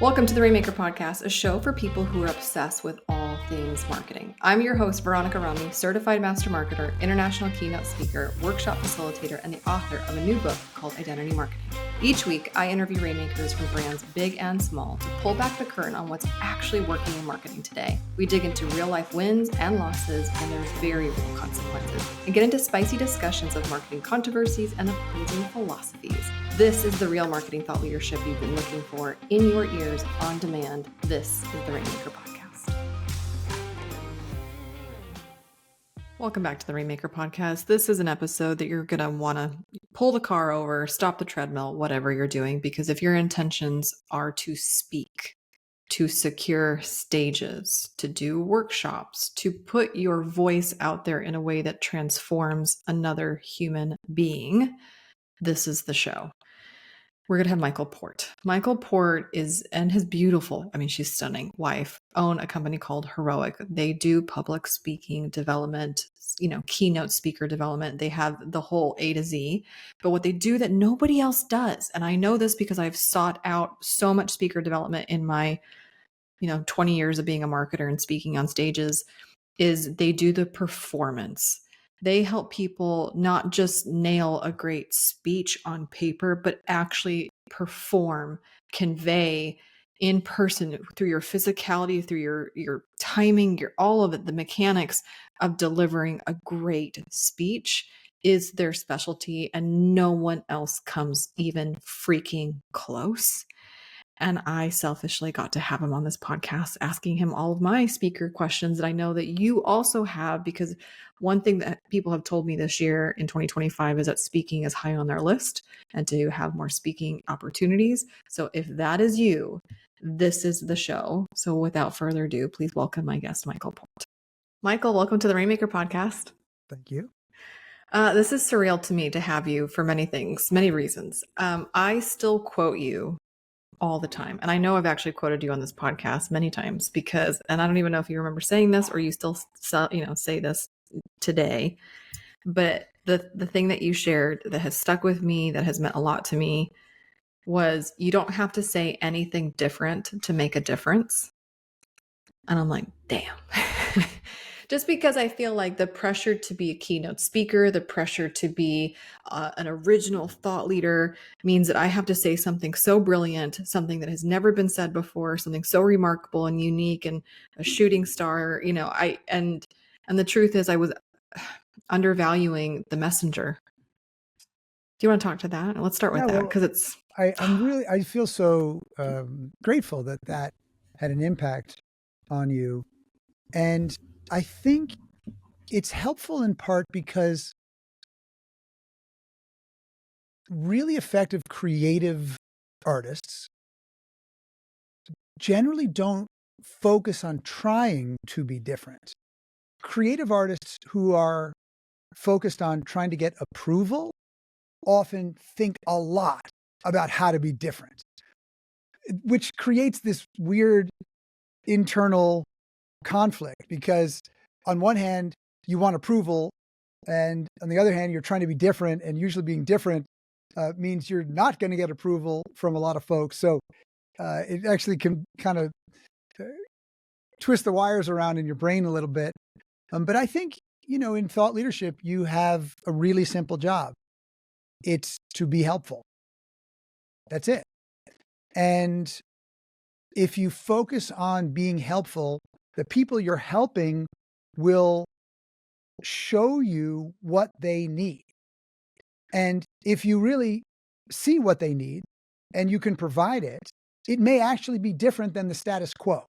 Welcome to the Rainmaker Podcast, a show for people who are obsessed with all things marketing. I'm your host, Veronica, Romney, certified master marketer, international keynote speaker, workshop facilitator, and the author of a new book called Identity Marketing. Each week, I interview rainmakers from brands big and small to pull back the curtain on what's actually working in marketing today. We dig into real-life wins and losses and their very real consequences, and get into spicy discussions of marketing controversies and opposing philosophies. This is the real marketing thought leadership you've been looking for in your ears on demand. This is the Rainmaker Podcast. Welcome back to the Rainmaker Podcast. This is an episode that you're going to want to pull the car over, stop the treadmill, whatever you're doing, because if your intentions are to speak, to secure stages, to do workshops, to put your voice out there in a way that transforms another human being, this is the show. We're going to have Michael Port. Michael Port and his beautiful, she's stunning, wife, own a company called Heroic. They do public speaking development, keynote speaker development. They have the whole A to Z. But what they do that nobody else does, and I know this because I've sought out so much speaker development in my, 20 years of being a marketer and speaking on stages, is they do the performance. They help people not just nail a great speech on paper, but actually perform, convey in person through your physicality, through your timing, all of it, the mechanics of delivering a great speech is their specialty, and no one else comes even freaking close. And I selfishly got to have him on this podcast, asking him all of my speaker questions that I know that you also have, because one thing that people have told me this year in 2025 is that speaking is high on their list and to have more speaking opportunities. So if that is you, this is the show. So without further ado, please welcome my guest, Michael Port. Michael, welcome to the Rainmaker Podcast. Thank you. This is surreal to me to have you for many things, many reasons. I still quote you all the time. And I know I've actually quoted you on this podcast many times and I don't even know if you remember saying this or you still say this today, but the thing that you shared that has stuck with me, that has meant a lot to me, was you don't have to say anything different to make a difference. And I'm like, damn. Just because I feel like the pressure to be a keynote speaker, the pressure to be an original thought leader means that I have to say something so brilliant, something that has never been said before, something so remarkable and unique and a shooting star, and the truth is I was undervaluing the messenger. Do you want to talk to that? Let's start with that because I feel so grateful that had an impact on you. And I think it's helpful in part because really effective creative artists generally don't focus on trying to be different. Creative artists who are focused on trying to get approval often think a lot about how to be different, which creates this weird internal conflict, because on one hand you want approval and on the other hand you're trying to be different, and usually being different means you're not going to get approval from a lot of folks. So it actually can kind of twist the wires around in your brain a little bit. But I think, in thought leadership, you have a really simple job. It's to be helpful. That's it. And if you focus on being helpful, the people you're helping will show you what they need. And if you really see what they need and you can provide it, it may actually be different than the status quo.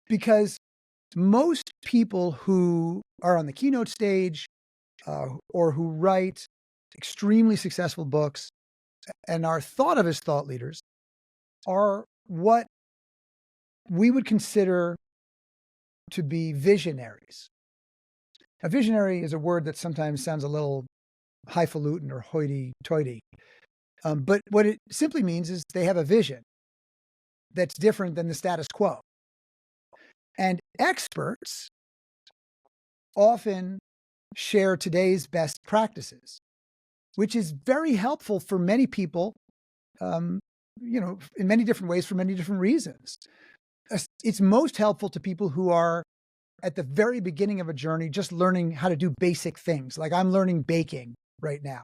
Because most people who are on the keynote stage or who write extremely successful books and are thought of as thought leaders are what we would consider to be visionaries. A visionary is a word that sometimes sounds a little highfalutin or hoity-toity. But what it simply means is they have a vision that's different than the status quo. And experts often share today's best practices, which is very helpful for many people in many different ways for many different reasons. It's most helpful to people who are at the very beginning of a journey, just learning how to do basic things. Like I'm learning baking right now,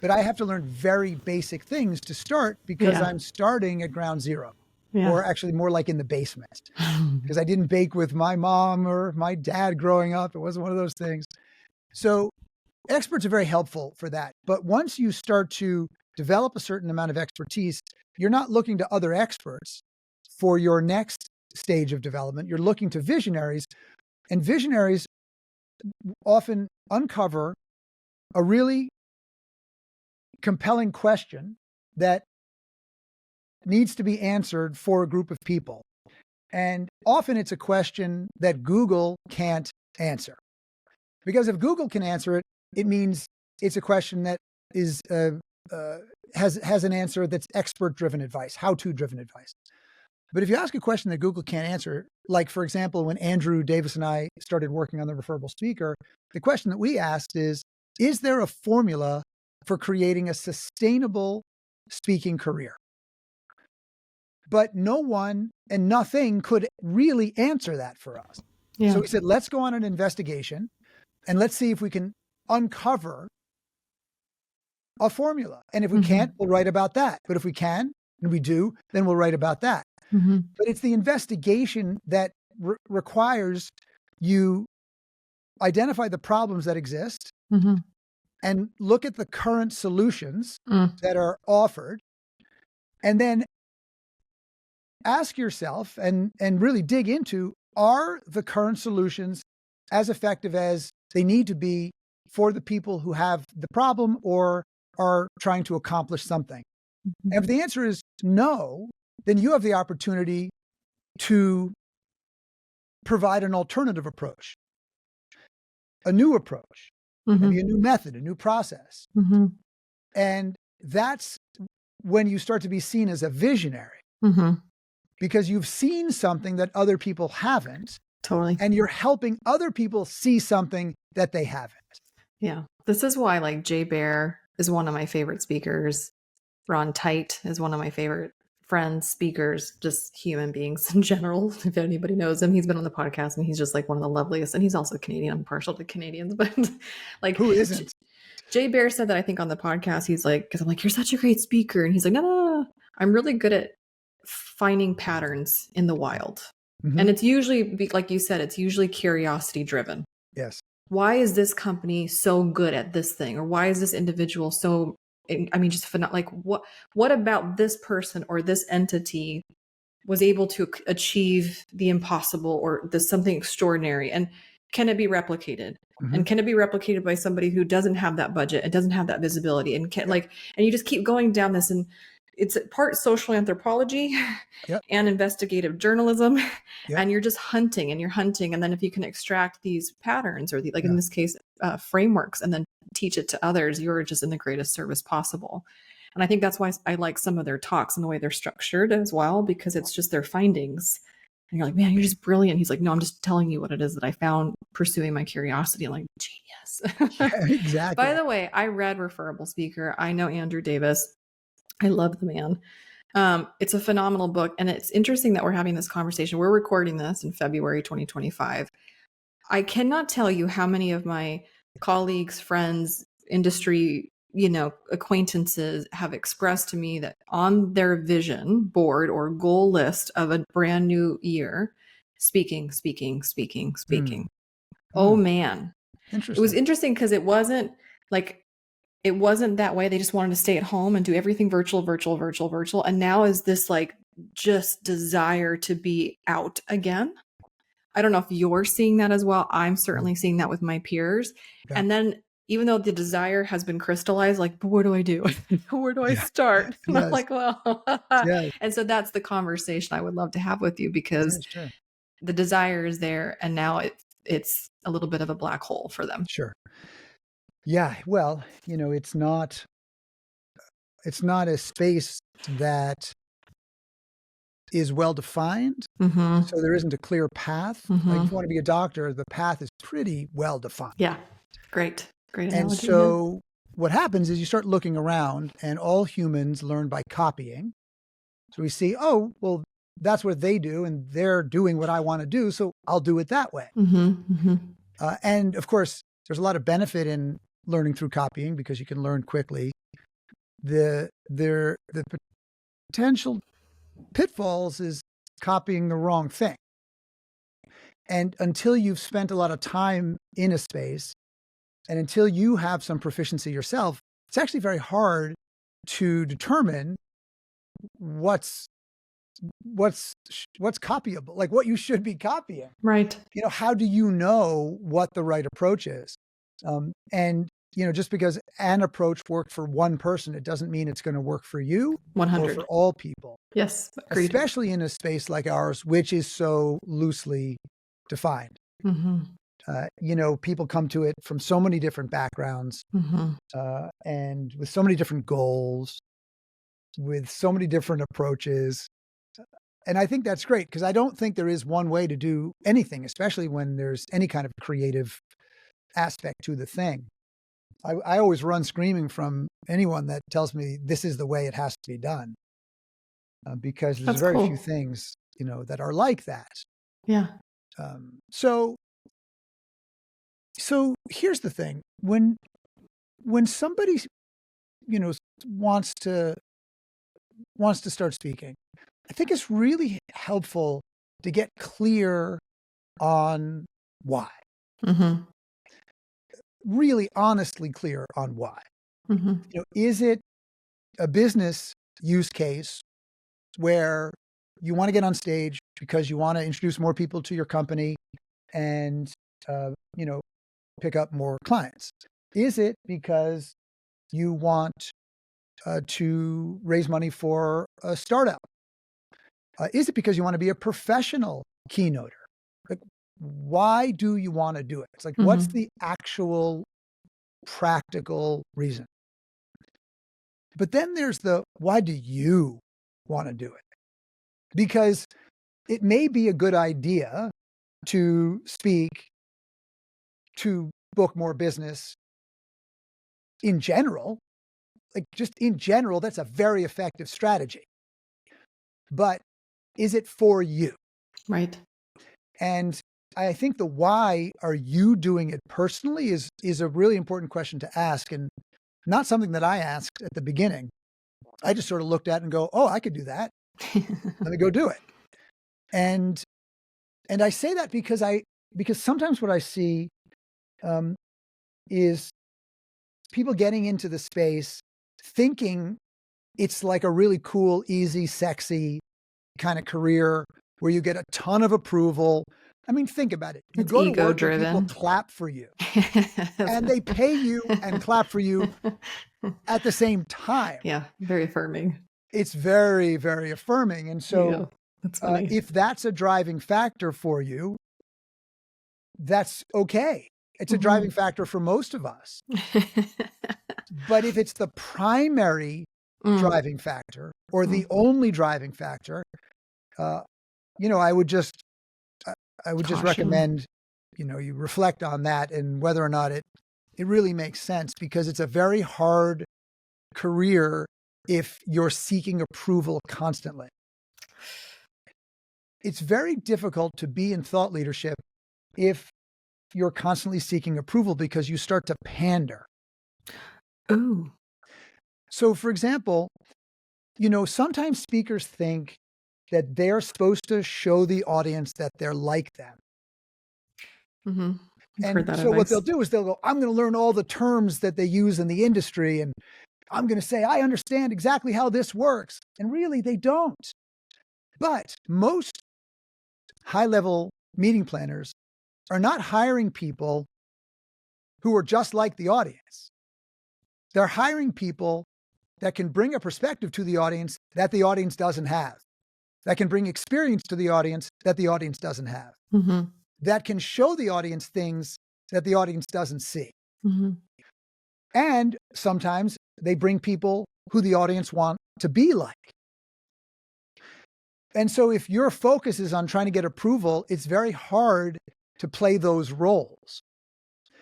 but I have to learn very basic things to start because Yeah. I'm starting at ground zero, Yeah. or actually more like in the basement, because I didn't bake with my mom or my dad growing up. It wasn't one of those things. So experts are very helpful for that. But once you start to develop a certain amount of expertise, you're not looking to other experts for your next stage of development. You're looking to visionaries, and visionaries often uncover a really compelling question that needs to be answered for a group of people. And often it's a question that Google can't answer. Because if Google can answer it, it means it's a question that is has an answer that's expert-driven advice, how-to-driven advice. But if you ask a question that Google can't answer, like, for example, when Andrew Davis and I started working on the Referrable Speaker, the question that we asked is there a formula for creating a sustainable speaking career? But no one and nothing could really answer that for us. Yeah. So we said, let's go on an investigation and let's see if we can uncover a formula. And if we can't, we'll write about that. But if we can, and we do, then we'll write about that. But it's the investigation that requires you identify the problems that exist and look at the current solutions that are offered, and then ask yourself and really dig into, are the current solutions as effective as they need to be for the people who have the problem or are trying to accomplish something? And if the answer is no, then you have the opportunity to provide an alternative approach, a new approach, maybe a new method, a new process. And that's when you start to be seen as a visionary, because you've seen something that other people haven't. Totally. And you're helping other people see something that they haven't. Yeah. This is why, like, Jay Baer is one of my favorite speakers. Ron Tite is one of my favorite friends, speakers, just human beings in general. If anybody knows him, he's been on the podcast and he's just like one of the loveliest. And he's also Canadian. I'm partial to Canadians, but like, who isn't? Jay Baer said that, I think, on the podcast. He's like, because I'm like, you're such a great speaker. And he's like, no. I'm really good at finding patterns in the wild. And it's usually, like you said, it's usually curiosity driven. Yes. Why is this company so good at this thing? Or why is this individual so, I mean, just like, what about this person or this entity was able to achieve the impossible or the something extraordinary? And can it be replicated? And can it be replicated by somebody who doesn't have that budget and doesn't have that visibility? And can and you just keep going down this, and it's part social anthropology and investigative journalism. And you're just hunting and you're hunting. And then if you can extract these patterns or in this case, frameworks, and then teach it to others, you're just in the greatest service possible. And I think that's why I like some of their talks and the way they're structured as well, because it's just their findings. And you're like, man, you're just brilliant. He's like, no, I'm just telling you what it is that I found pursuing my curiosity. I'm like, genius. Exactly. By the way, I read Referrable Speaker. I know Andrew Davis. I love the man. It's a phenomenal book. And it's interesting that we're having this conversation. We're recording this in February 2025. I cannot tell you how many of my colleagues, friends, industry, acquaintances have expressed to me that on their vision board or goal list of a brand new year, speaking. Oh man. It was interesting because it wasn't that way. They just wanted to stay at home and do everything virtual. And now is this just desire to be out again. I don't know if you're seeing that as well. I'm certainly seeing that with my peers. Yeah. And then even though the desire has been crystallized, but what do I do? Where do I start? And I'm like, well, and so that's the conversation I would love to have with you, because the desire is there. And now it's a little bit of a black hole for them. Sure. Yeah. Well, it's not a space that is well defined. So there isn't a clear path. Like if you want to be a doctor, the path is pretty well defined. Yeah. Great analogy. And so what happens is you start looking around, and all humans learn by copying. So we see, oh, well, that's what they do and they're doing what I want to do. So I'll do it that way. And of course, there's a lot of benefit in learning through copying because you can learn quickly. The potential pitfalls is copying the wrong thing. And until you've spent a lot of time in a space and until you have some proficiency yourself, it's actually very hard to determine what's copyable, like what you should be copying. Right. How do you know what the right approach is? And just because an approach worked for one person, it doesn't mean it's going to work for you 100 or for all people. Yes, agreed. Especially in a space like ours, which is so loosely defined. People come to it from so many different backgrounds and with so many different goals, with so many different approaches. And I think that's great because I don't think there is one way to do anything, especially when there's any kind of creative aspect to the thing. I always run screaming from anyone that tells me this is the way it has to be done because there's very few things, that are like that. Yeah. So here's the thing. When somebody, wants to start speaking, I think it's really helpful to get clear on why. Really honestly clear on why. Is it a business use case where you want to get on stage because you want to introduce more people to your company and, pick up more clients? Is it because you want to raise money for a startup? Is it because you want to be a professional keynoter? Like, why do you want to do it? It's like, what's the actual practical reason? But then there's the, why do you want to do it? Because it may be a good idea to speak, to book more business in general. Like just in general, that's a very effective strategy. But is it for you? Right. And I think the why are you doing it personally is a really important question to ask, and not something that I asked at the beginning. I just sort of looked at it and go, oh, I could do that. Let me go do it. And I say that because sometimes what I see is people getting into the space thinking it's like a really cool, easy, sexy kind of career where you get a ton of approval. I mean, think about it. You go to work and people clap for you and they pay you and clap for you at the same time. Yeah, very affirming. It's very, very affirming. And so that's funny. If that's a driving factor for you, that's okay. It's a driving factor for most of us. But if it's the primary driving factor or the only driving factor, I would just recommend, you reflect on that and whether or not it really makes sense, because it's a very hard career if you're seeking approval constantly. It's very difficult to be in thought leadership if you're constantly seeking approval because you start to pander. Ooh. So, for example, sometimes speakers think that they're supposed to show the audience that they're like them. And so what they'll do is they'll go, I'm going to learn all the terms that they use in the industry, and I'm going to say, I understand exactly how this works. And really, they don't. But most high-level meeting planners are not hiring people who are just like the audience. They're hiring people that can bring a perspective to the audience that the audience doesn't have, that can bring experience to the audience that the audience doesn't have, that can show the audience things that the audience doesn't see. And sometimes they bring people who the audience want to be like. And so if your focus is on trying to get approval, it's very hard to play those roles.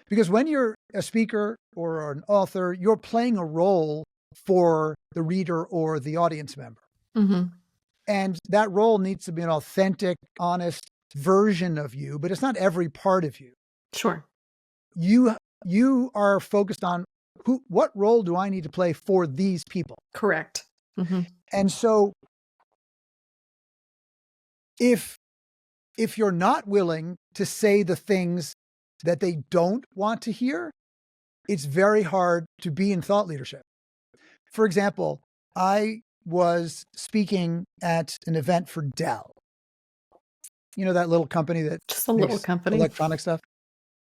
Because when you're a speaker or an author, you're playing a role for the reader or the audience member. And that role needs to be an authentic, honest version of you, but it's not every part of you. Sure. You are focused on what role do I need to play for these people? Correct. Mm-hmm. And so if you're not willing to say the things that they don't want to hear, it's very hard to be in thought leadership. For example, I was speaking at an event for Dell. You know, that little company that Just a little makes company. electronic stuff.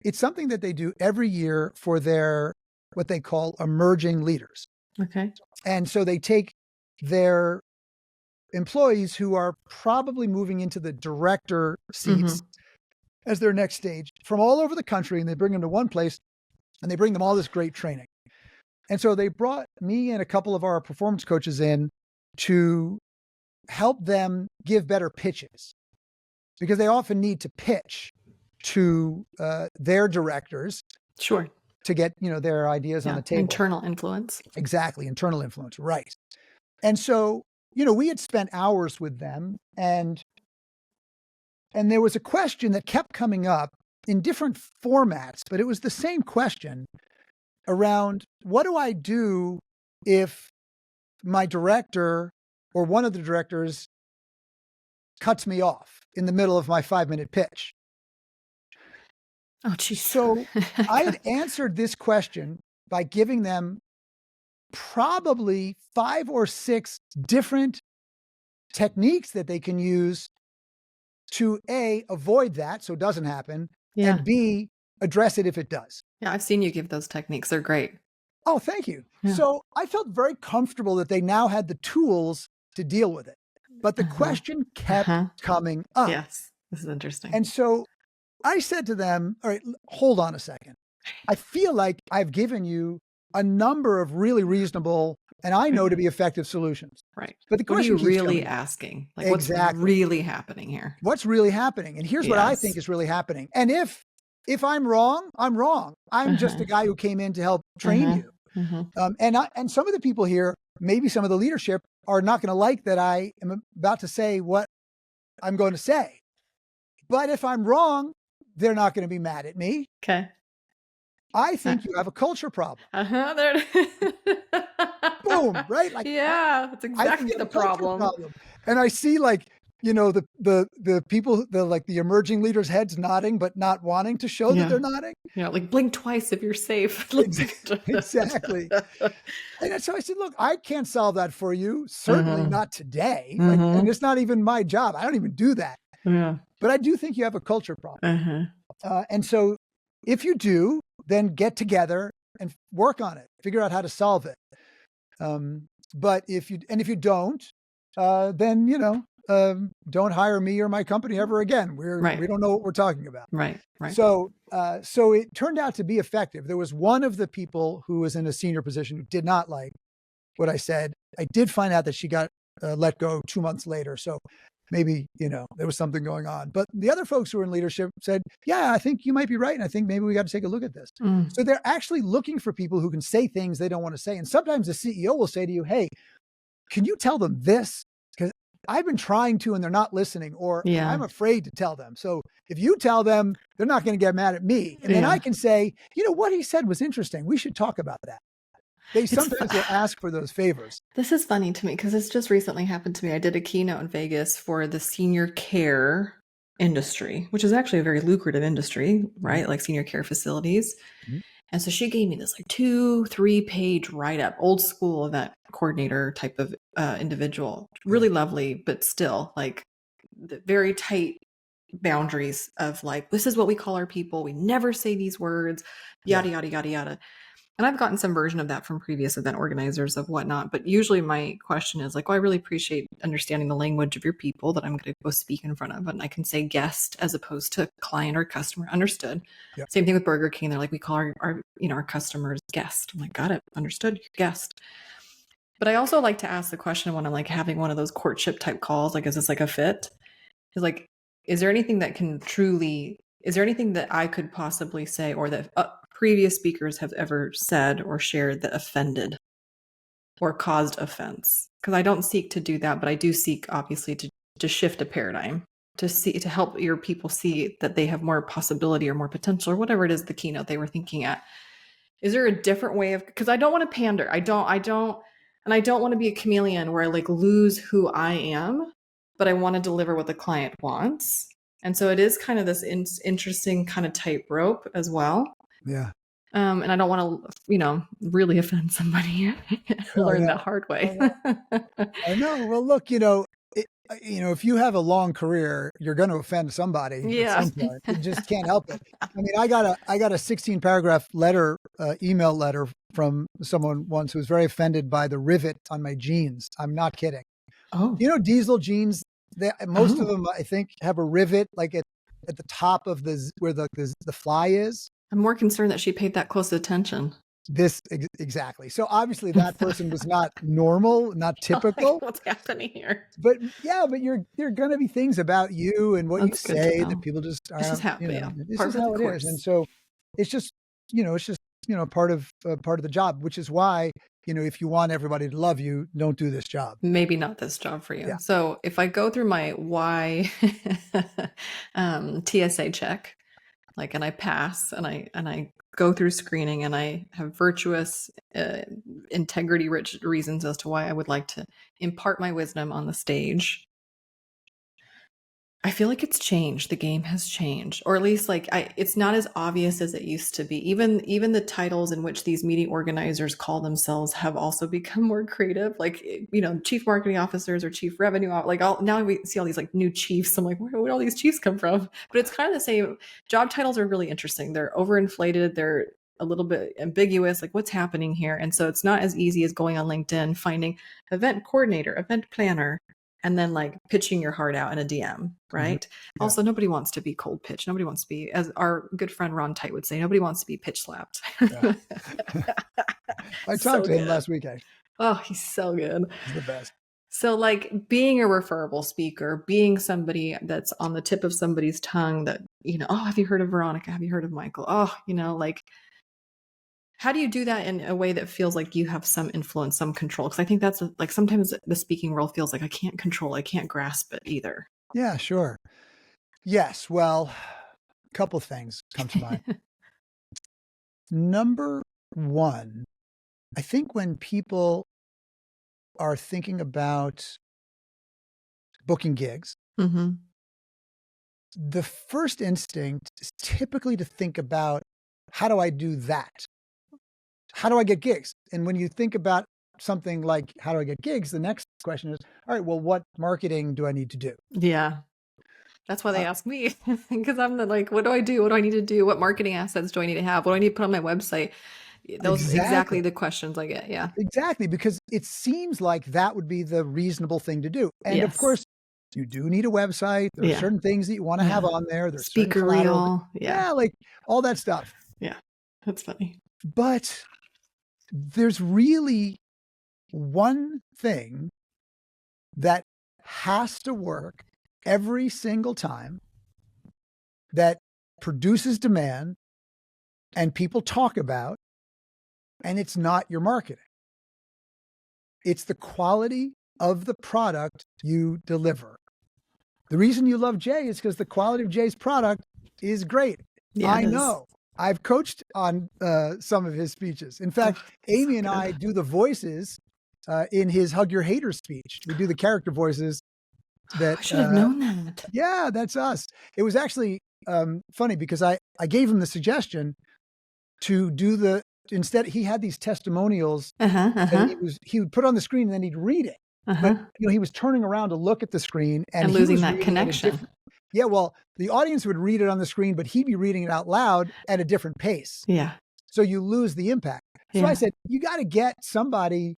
It's something that they do every year for their, what they call emerging leaders. Okay. And so they take their employees who are probably moving into the director seats as their next stage from all over the country, and they bring them to one place and they bring them all this great training. And so they brought me and a couple of our performance coaches in to help them give better pitches, because they often need to pitch to their directors. Sure. To get, their ideas on the table. Internal influence. Exactly. Internal influence. Right. And so, we had spent hours with them, and there was a question that kept coming up in different formats, but it was the same question around, what do I do if my director or one of the directors cuts me off in the middle of my 5-minute pitch? Oh, geez. So I had answered this question by giving them probably 5 or 6 different techniques that they can use to A, avoid that so it doesn't happen, and B, address it if it does. Yeah, I've seen you give those techniques. They're great. Oh, thank you. Yeah. So I felt very comfortable that they now had the tools to deal with it. But the question kept coming up. Yes, this is interesting. And so I said to them, all right, hold on a second. I feel like I've given you a number of really reasonable and I know to be effective solutions. Right. But the question what are you really coming. asking? Like, Exactly. what's really happening here? What's really happening? And here's what I think is really happening. And if I'm wrong, I'm wrong. I'm just a guy who came in to help train you. And some of the people here, maybe some of the leadership, are not going to like that I am about to say what I'm going to say. But if I'm wrong, they're not going to be mad at me. Okay. I think you have a culture problem. There Boom, right? Like, yeah, that's exactly the problem. And I see the people, the emerging leaders' heads nodding, but not wanting to show that they're nodding. Yeah, like blink twice if you're safe. Exactly. And so I said, look, I can't solve that for you. Certainly not today. And it's not even my job. I don't even do that. Yeah. But I do think you have a culture problem. And so if you do, then get together and work on it. Figure out how to solve it. But if you don't, then, don't hire me or my company ever again. We don't know what we're talking about. Right. So it turned out to be effective. There was one of the people who was in a senior position who did not like what I said. I did find out that she got let go 2 months later. So maybe, there was something going on. But the other folks who were in leadership said, yeah, I think you might be right. And I think maybe we got to take a look at this. So they're actually looking for people who can say things they don't want to say. And sometimes the CEO will say to you, hey, can you tell them this? Because I've been trying to, and they're not listening, or I'm afraid to tell them. So if you tell them, they're not going to get mad at me. And then I can say, what he said was interesting. We should talk about that. They sometimes will ask for those favors. This is funny to me because this just recently happened to me. I did a keynote in Vegas for the senior care industry, which is actually a very lucrative industry, right? Like senior care facilities. And so she gave me this like 2-3 page write-up, old school event coordinator type of individual, really lovely, but still like the very tight boundaries of like, this is what we call our people. We never say these words, yada, yada, yada, yada. And I've gotten some version of that from previous event organizers of whatnot. But usually my question is like, well, I really appreciate understanding the language of your people that I'm going to go speak in front of. And I can say guest as opposed to client or customer. Understood. Yep. Same thing with Burger King. They're like, we call our customers guest. I'm like, got it. Understood. Guest. But I also like to ask the question when I'm like having one of those courtship type calls, like, is this like a fit? Is like, is there anything that I could possibly say or that previous speakers have ever said or shared that offended or caused offense. Because I don't seek to do that, but I do seek obviously to shift a paradigm, to help your people see that they have more possibility or more potential or whatever it is the keynote they were thinking at. Is there a different way of, because I don't want to pander. I don't want to be a chameleon where I like lose who I am, but I want to deliver what the client wants. And so it is kind of this interesting kind of tightrope as well. Yeah. And I don't want to, really offend somebody. Learn the hard way. I know. Well, look, if you have a long career, you're going to offend somebody at some point. You just can't help it. I mean, I got a 16 paragraph letter, email letter from someone once who was very offended by the rivet on my jeans. I'm not kidding. Oh, diesel jeans, most of them, I think, have a rivet like at the top of where the fly is. I'm more concerned that she paid that close attention. Exactly. So obviously that person was not normal, not typical. Like, what's happening here? But there are going to be things about you and what you say that people just aren't. It's just happy. This is how it is, and so it's just part of the job, which is why if you want everybody to love you, don't do this job. Maybe not this job for you. Yeah. So if I go through my why TSA check, and I pass and I go through screening and I have virtuous, integrity rich reasons as to why I would like to impart my wisdom on the stage, I feel like it's changed. The game has changed, or at least it's not as obvious as it used to be. Even the titles in which these meeting organizers call themselves have also become more creative. Chief marketing officers or chief revenue. Now we see all these new chiefs. I'm like, where do all these chiefs come from? But it's kind of the same. Job titles are really interesting. They're overinflated. They're a little bit ambiguous. What's happening here? And so it's not as easy as going on LinkedIn, finding event coordinator, event planner, and then pitching your heart out in a DM, right? Mm-hmm. Yeah. Also, nobody wants to be cold pitched. Nobody wants to be, as our good friend Ron Tite would say, nobody wants to be pitch slapped. Yeah. I talked to him last weekend. Oh, he's so good. He's the best. So being a referable speaker, being somebody that's on the tip of somebody's tongue that, oh, have you heard of Veronica? Have you heard of Michael? Oh, how do you do that in a way that feels like you have some influence, some control? Because I think that's sometimes the speaking role feels like I can't control, I can't grasp it either. Yeah, sure. Yes. Well, a couple of things come to mind. Number one, I think when people are thinking about booking gigs, mm-hmm. the first instinct is typically to think about, how do I do that? How do I get gigs? And when you think about something like, how do I get gigs? The next question is, all right, well, what marketing do I need to do? Yeah. That's why they ask me, because I'm what do I do? What do I need to do? What marketing assets do I need to have? What do I need to put on my website? Those are exactly the questions I get. Yeah. Exactly. Because it seems like that would be the reasonable thing to do. And of course, you do need a website. There are certain things that you want to have on there. There's speaker reel. Yeah. All that stuff. Yeah. That's funny. But there's really one thing that has to work every single time, that produces demand and people talk about, and it's not your marketing. It's the quality of the product you deliver. The reason you love Jay is because the quality of Jay's product is great. Yeah, I know. I've coached on some of his speeches. In fact, Amy and I do the voices in his Hug Your Haters speech. We do the character voices. That I should have known that. Yeah, that's us. It was actually funny because I gave him the suggestion to do instead he had these testimonials that he would put on the screen and then he'd read it. But he was turning around to look at the screen and losing that connection. Yeah, well, the audience would read it on the screen, but he'd be reading it out loud at a different pace. Yeah. So you lose the impact. So I said, you got to get somebody,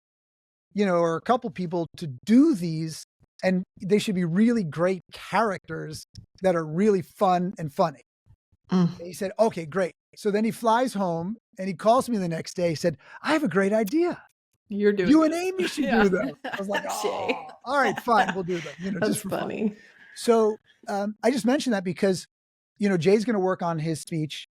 or a couple people to do these, and they should be really great characters that are really fun and funny. And he said, okay, great. So then he flies home and he calls me the next day. He said, I have a great idea. You and Amy should do them. I was like, oh, all right, fine, we'll do them. That's just for funny. Fun. So I just mentioned that because, Jay's going to work on his speech,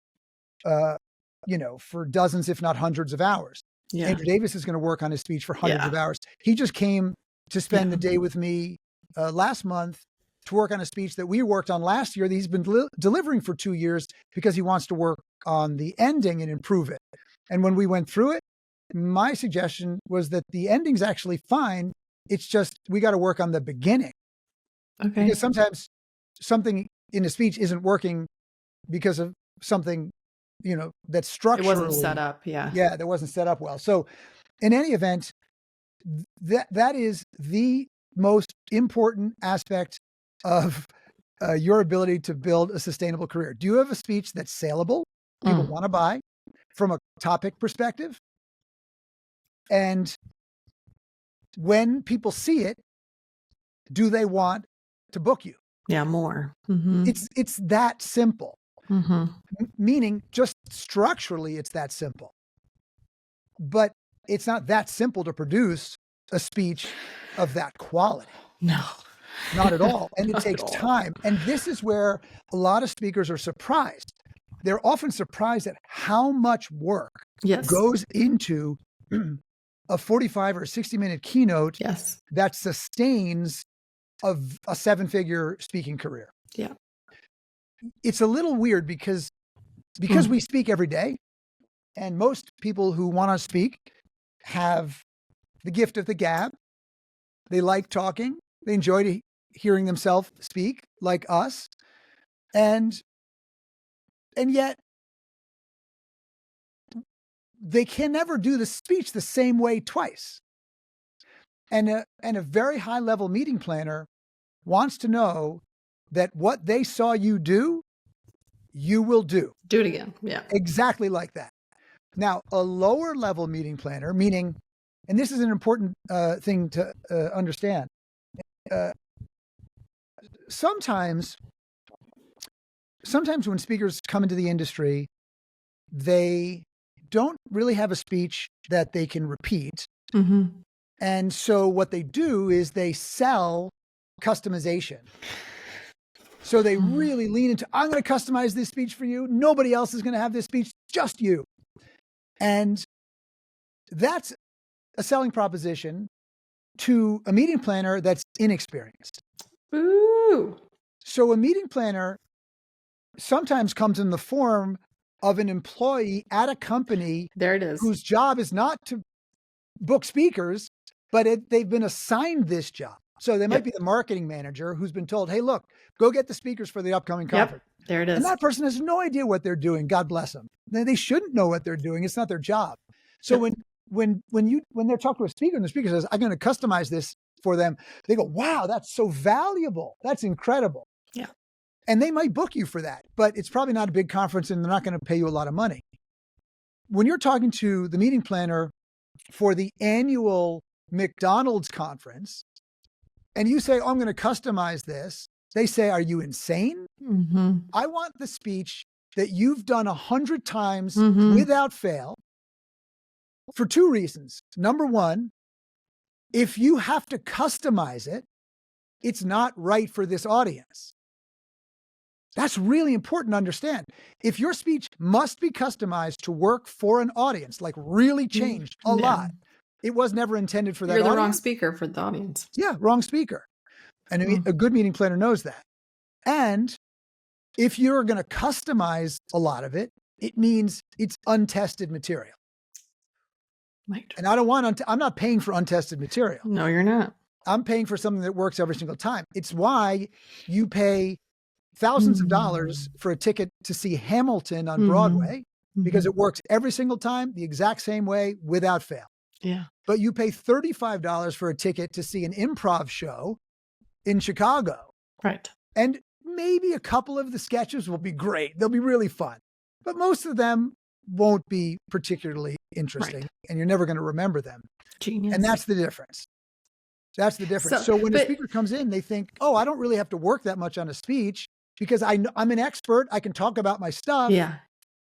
for dozens, if not hundreds of hours. Yeah. Andrew Davis is going to work on his speech for hundreds of Yeah. hours. He just came to spend Yeah. the day with me last month to work on a speech that we worked on last year that he's been delivering for 2 years because he wants to work on the ending and improve it. And when we went through it, my suggestion was that the ending's actually fine. It's just we got to work on the beginning. Okay. Because sometimes something in a speech isn't working because of something, that's It structurally. wasn't set up. Yeah. Yeah, that wasn't set up well. So in any event, that is the most important aspect of your ability to build a sustainable career. Do you have a speech that's saleable, people want to buy from a topic perspective? And when people see it, do they want to book you? Yeah, more. Mm-hmm. It's that simple. Mm-hmm. Meaning just structurally it's that simple. But it's not that simple to produce a speech of that quality. No. Not at all. And it Not at takes all. time. And this is where a lot of speakers are surprised. They're often surprised at how much work Yes. goes into a 45 or 60-minute keynote Yes. that sustains a 7-figure speaking career. Yeah. It's a little weird because we speak every day, and most people who want to speak have the gift of the gab. They like talking. They enjoy hearing themselves speak like us. And yet they can never do the speech the same way twice. And a very high level meeting planner wants to know that what they saw you do, you will do. Do it again. Yeah. Exactly like that. Now, a lower level meeting planner, meaning, and this is an important thing to understand. Sometimes when speakers come into the industry, they don't really have a speech that they can repeat. Mm-hmm. And so what they do is they sell customization. So they really lean into, I'm going to customize this speech for you. Nobody else is going to have this speech, just you. And that's a selling proposition to a meeting planner that's inexperienced. Ooh. So a meeting planner sometimes comes in the form of an employee at a company. There it is. Whose job is not to book speakers, but they've been assigned this job. So they might be the marketing manager who's been told, hey, look, go get the speakers for the upcoming conference. Yep. There it is. And that person has no idea what they're doing. God bless them. They shouldn't know what they're doing. It's not their job. So when they're talking to a speaker and the speaker says, I'm going to customize this for them, they go, wow, that's so valuable. That's incredible. Yeah. And they might book you for that, but it's probably not a big conference and they're not going to pay you a lot of money. When you're talking to the meeting planner for the annual McDonald's conference and you say, oh, I'm going to customize this, they say, are you insane? Mm-hmm. I want the speech that you've done 100 times without fail for 2 reasons. Number one, if you have to customize it, it's not right for this audience. That's really important to understand. If your speech must be customized to work for an audience, like really changed a lot, it was never intended for that audience. You're the audience. wrong speaker for the audience. Yeah, wrong speaker. And a good meeting planner knows that. And if you're going to customize a lot of it, it means it's untested material. Right. And I don't want, I'm not paying for untested material. No, you're not. I'm paying for something that works every single time. It's why you pay thousands of dollars for a ticket to see Hamilton on Broadway, because it works every single time, the exact same way, without fail. Yeah. But you pay $35 for a ticket to see an improv show in Chicago. Right. And maybe a couple of the sketches will be great. They'll be really fun. But most of them won't be particularly interesting, and you're never going to remember them. Genius. And that's the difference. That's the difference. So when a speaker comes in, they think, oh, I don't really have to work that much on a speech because I'm an expert. I can talk about my stuff. Yeah.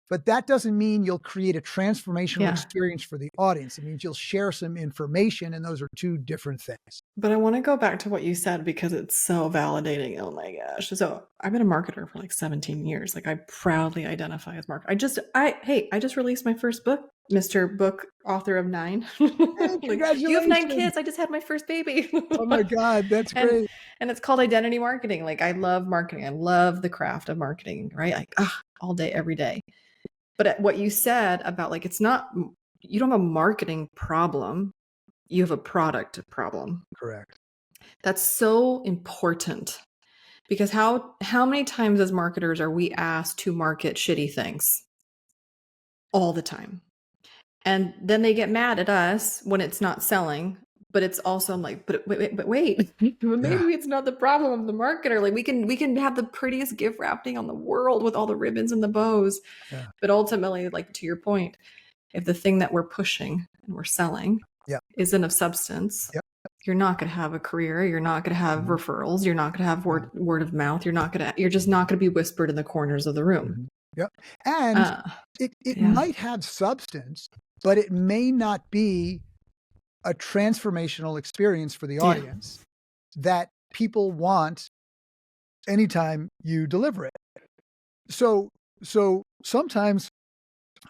But that doesn't mean you'll create a transformational experience for the audience. It means you'll share some information, and those are 2 different things. But I want to go back to what you said because it's so validating. Oh my gosh. So I've been a marketer for like 17 years. Like I proudly identify as marketer. I just released my first book Mr. Book author of 9. Hey, Like, you have 9 congratulations. kids. I just had my first baby. Oh my God, that's and great. and it's called identity marketing. Like, I love marketing. I love the craft of marketing, right? Like, all day, every day. But what you said about, like, it's not, you don't have a marketing problem. You have a product problem. Correct. That's so important, because how many times as marketers are we asked to market shitty things? All the time. And then they get mad at us when it's not selling. But it's also, I'm like, but wait, maybe it's not the problem of the marketer. Like, we can have the prettiest gift wrapping on the world with all the ribbons and the bows. Yeah. But ultimately, like, to your point, if the thing that we're pushing and we're selling Yeah. isn't of substance, Yep. you're not going to have a career. You're not going to have referrals. You're not going to have word of mouth. You're just not going to be whispered in the corners of the room. Yep. And it might have substance, but it may not be a transformational experience for the audience that people want anytime you deliver it. So sometimes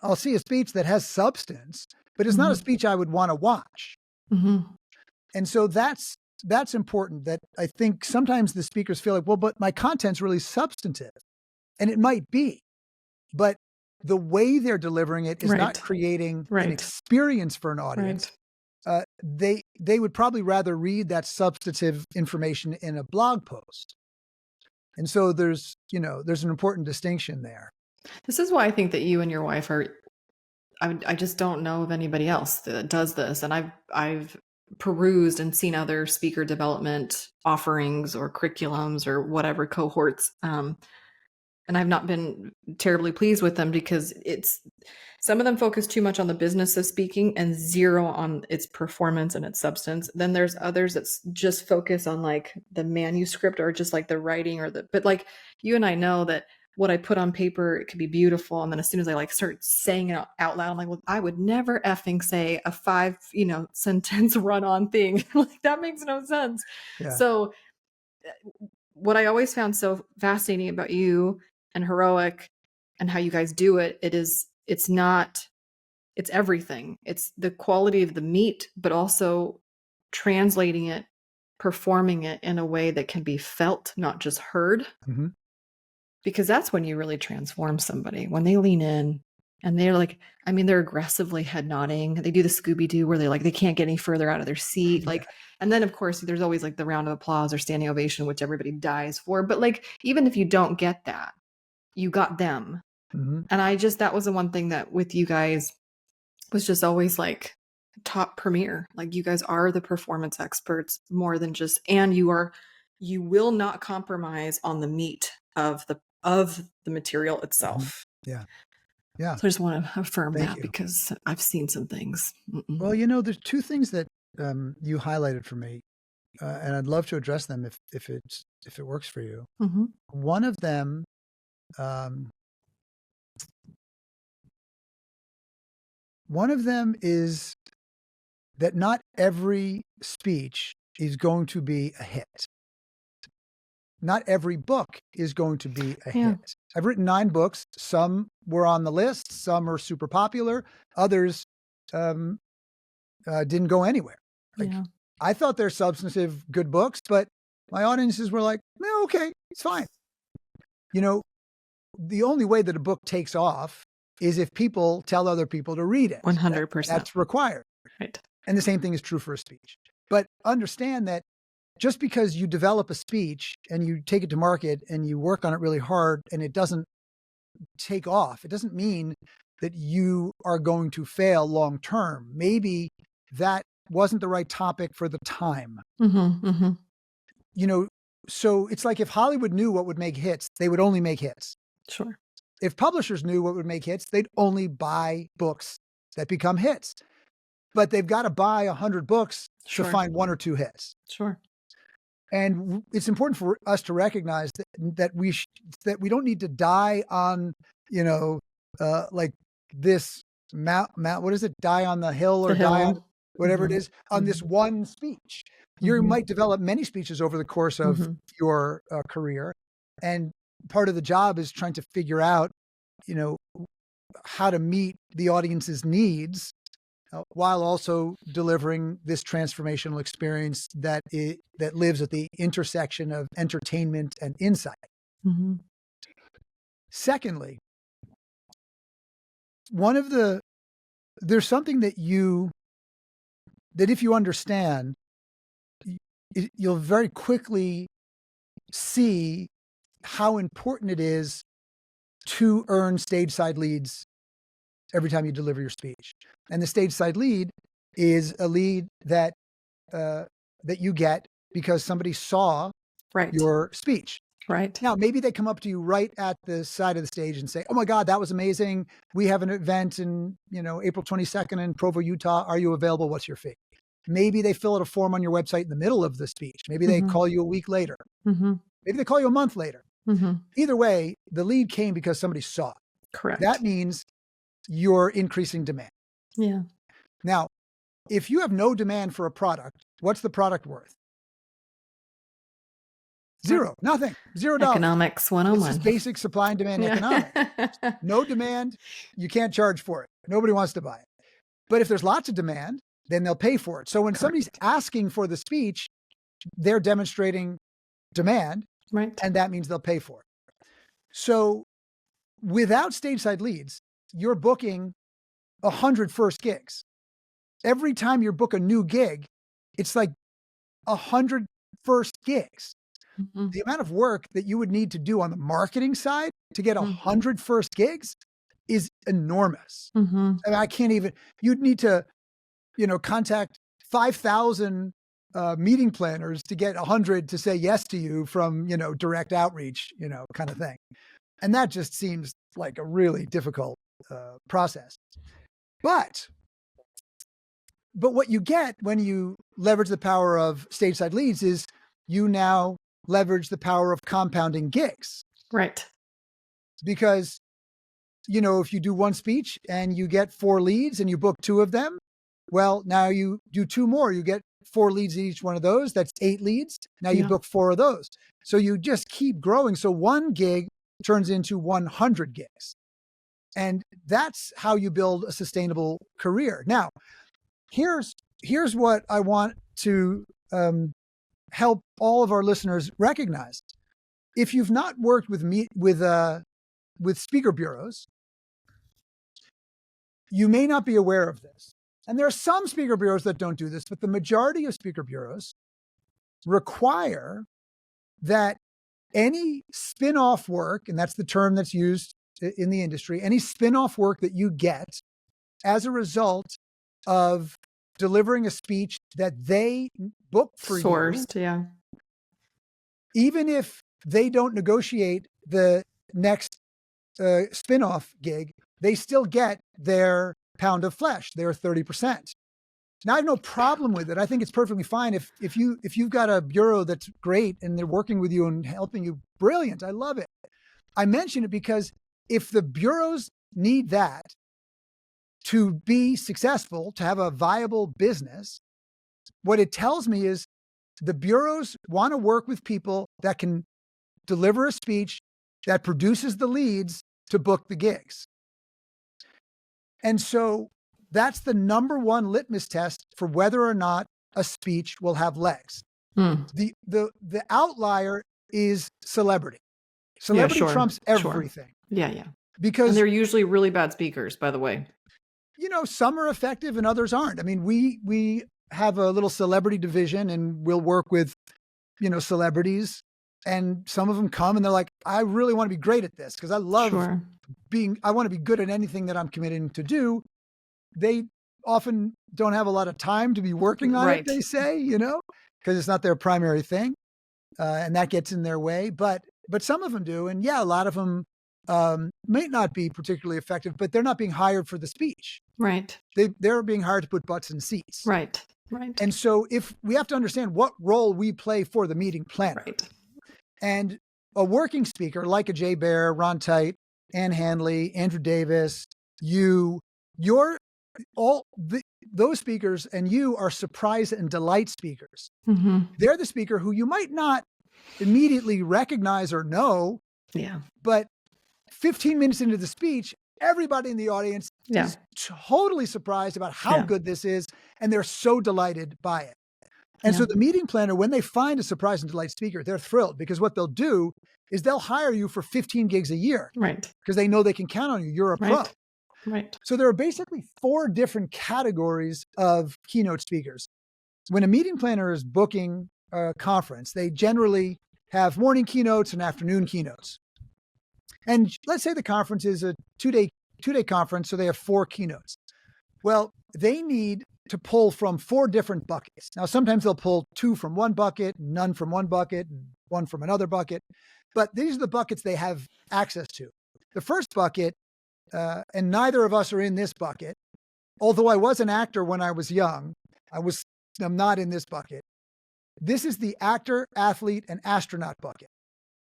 I'll see a speech that has substance, but it's not a speech I would want to watch. And so that's important. That I think sometimes the speakers feel like, well, but my content's really substantive. And it might be, but the way they're delivering it is not creating an experience for an audience. They would probably rather read that substantive information in a blog post. And so there's an important distinction there. This is why I think that you and your wife are, I just don't know of anybody else that does this. And I've perused and seen other speaker development offerings or curriculums or whatever cohorts. And I've not been terribly pleased with them, because some of them focus too much on the business of speaking and zero on its performance and its substance. Then there's others that just focus on, like, the manuscript or just like the writing but like, you and I know that what I put on paper, it could be beautiful. And then as soon as I, like, start saying it out loud, I'm like, well, I would never effing say a 5, sentence run-on thing. Like, that makes no sense. Yeah. So what I always found so fascinating about you and Heroic and how you guys do it, it's everything. It's the quality of the meat, but also translating it, performing it in a way that can be felt, not just heard. Because that's when you really transform somebody, when they lean in and they're like, they're aggressively head nodding. They do the Scooby-Doo where they can't get any further out of their seat. Like, and then of course there's always, like, the round of applause or standing ovation, which everybody dies for. But, like, even if you don't get that, you got them. And that was the one thing that with you guys was just always, like, top premier. Like, you guys are the performance experts more than just, and you will not compromise on the meat of the material itself. Yeah. So I just want to affirm that, because I've seen some things. Well, there's 2 things that you highlighted for me, and I'd love to address them if it works for you. One of them, is that not every speech is going to be a hit. Not every book is going to be a hit. I've written 9 books. Some were on the list. Some are super popular. Others didn't go anywhere. I thought they're substantive, good books, but my audiences were like, okay, it's fine. The only way that a book takes off is if people tell other people to read it. 100%. That's required. Right. And the same thing is true for a speech. But understand that just because you develop a speech and you take it to market and you work on it really hard and it doesn't take off, it doesn't mean that you are going to fail long term. Maybe that wasn't the right topic for the time. So it's like if Hollywood knew what would make hits, they would only make hits. Sure. If publishers knew what would make hits, they'd only buy books that become hits. But they've got to buy 100 books to find 1 or 2 hits. Sure. And it's important for us to recognize that we don't need to die on, like this mount, what is it? Die on the hill or die on whatever it is on this one speech. You might develop many speeches over the course of your career. And part of the job is trying to figure out, how to meet the audience's needs while also delivering this transformational experience that lives at the intersection of entertainment and insight. Mm-hmm. Secondly, there's something that if you understand, you'll very quickly see how important it is to earn stage side leads every time you deliver your speech. And the stage side lead is a lead that you get because somebody saw your speech. Right. Now, maybe they come up to you right at the side of the stage and say, "Oh my God, that was amazing. We have an event in, April 22nd in Provo, Utah. Are you available? What's your fee?" Maybe they fill out a form on your website in the middle of the speech. Maybe they call you a week later. Mm-hmm. Maybe they call you a month later. Mm-hmm. Either way, the lead came because somebody saw it. Correct. That means you're increasing demand. Yeah. Now, if you have no demand for a product, what's the product worth? Zero, nothing, $0. Economics 101. This is basic supply and demand economics. No demand, you can't charge for it. Nobody wants to buy it. But if there's lots of demand, then they'll pay for it. So when somebody's asking for the speech, they're demonstrating demand, right? And that means they'll pay for it. So without stage side leads, you're booking 100 first gigs. Every time you book a new gig, it's like 100 first gigs. Mm-hmm. The amount of work that you would need to do on the marketing side to get 100 first gigs is enormous. Mm-hmm. I mean, I can't even, you'd need to, contact 5,000 meeting planners to get 100 to say yes to you from, direct outreach, kind of thing. And that just seems like a really difficult process. But what you get when you leverage the power of stage side leads is you now leverage the power of compounding gigs. Right. Because, if you do one speech and you get 4 leads and you book 2 of them, well, now you do 2 more, you get 4 leads in each one of those. That's 8 leads. Now you book 4 of those. So you just keep growing. So 1 gig turns into 100 gigs. And that's how you build a sustainable career. Now, here's what I want to help all of our listeners recognize. If you've not worked with speaker bureaus, you may not be aware of this. And there are some speaker bureaus that don't do this, but the majority of speaker bureaus require that any spin-off work, and that's the term that's used in the industry, any spin-off work that you get as a result of delivering a speech that they booked for you. Sourced, yeah. Even if they don't negotiate the next spin-off gig, they still get their pound of flesh, their 30%. Now, I have no problem with it. I think it's perfectly fine. If you've got a bureau that's great and they're working with you and helping you, brilliant. I love it. I mention it because if the bureaus need that to be successful, to have a viable business, what it tells me is the bureaus want to work with people that can deliver a speech that produces the leads to book the gigs. And so that's the number one litmus test for whether or not a speech will have legs. The outlier is celebrity. Celebrity trumps everything. Yeah. Because they're usually really bad speakers, by the way. Some are effective and others aren't. I mean, we have a little celebrity division and we'll work with, celebrities, and some of them come and they're like, I really want to be great at this because I love I want to be good at anything that I'm committing to do. They often don't have a lot of time to be working on it, they say, because it's not their primary thing. And that gets in their way, but some of them do. And yeah, a lot of them may not be particularly effective, but they're not being hired for the speech. Right. They're being hired to put butts in seats. Right. And so if we have to understand what role we play for the meeting planner. Right. And a working speaker like a Jay Baer, Ron Tite, Ann Handley, Andrew Davis, those speakers and you are surprise and delight speakers. Mm-hmm. They're the speaker who you might not immediately recognize or know. Yeah. But 15 minutes into the speech, everybody in the audience is totally surprised about how good this is, and they're so delighted by it. And so the meeting planner, when they find a surprise and delight speaker, they're thrilled, because what they'll do is they'll hire you for 15 gigs a year. Right. Because they know they can count on you. You're a pro. Right. So there are basically 4 different categories of keynote speakers. When a meeting planner is booking a conference, they generally have morning keynotes and afternoon keynotes. And let's say the conference is a two-day conference, so they have 4 keynotes. Well, they need to pull from 4 different buckets. Now, sometimes they'll pull 2 from one bucket, none from one bucket, and 1 from another bucket. But these are the buckets they have access to. The first bucket, and neither of us are in this bucket, although I was an actor when I was young, I'm not in this bucket. This is the actor, athlete, and astronaut bucket.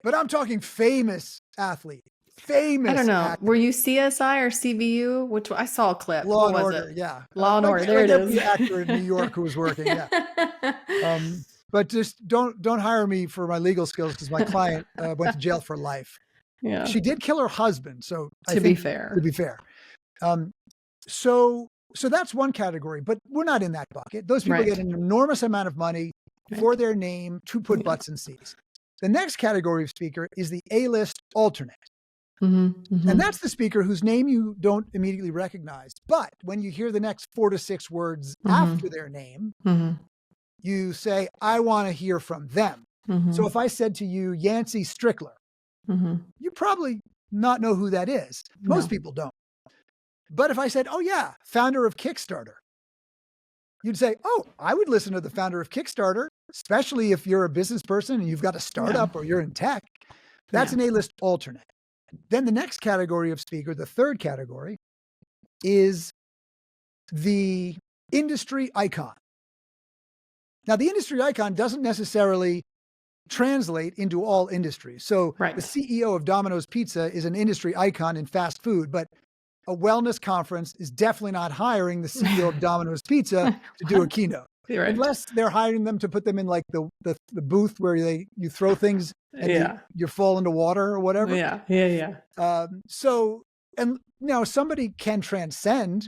But I'm talking famous athlete. Famous. I don't know. Actor. Were you CSI or CBU? Which I saw a clip. Law and was Order. it? Yeah. Law and Order. There it is. The actor in New York who was working. Yeah. But just don't hire me for my legal skills, because my client went to jail for life. Yeah. She did kill her husband. So to be fair. So that's one category, but we're not in that bucket. Those people get an enormous amount of money for their name to put butts in seats. The next category of speaker is the A-list alternate. And that's the speaker whose name you don't immediately recognize. But when you hear the next 4 to 6 words after their name, you say, I want to hear from them. So if I said to you, Yancey Strickler, you probably not know who that is. Most people don't. But if I said, oh yeah, founder of Kickstarter, you'd say, oh, I would listen to the founder of Kickstarter, especially if you're a business person and you've got a startup or you're in tech. That's an A-list alternate. Then the next category of speaker, the third category, is the industry icon. Now, the industry icon doesn't necessarily translate into all industries. So the CEO of Domino's Pizza is an industry icon in fast food, but a wellness conference is definitely not hiring the CEO of Domino's Pizza to do a keynote. Unless they're hiring them to put them in like the booth where you throw things and you fall into water or whatever. So, and now somebody can transcend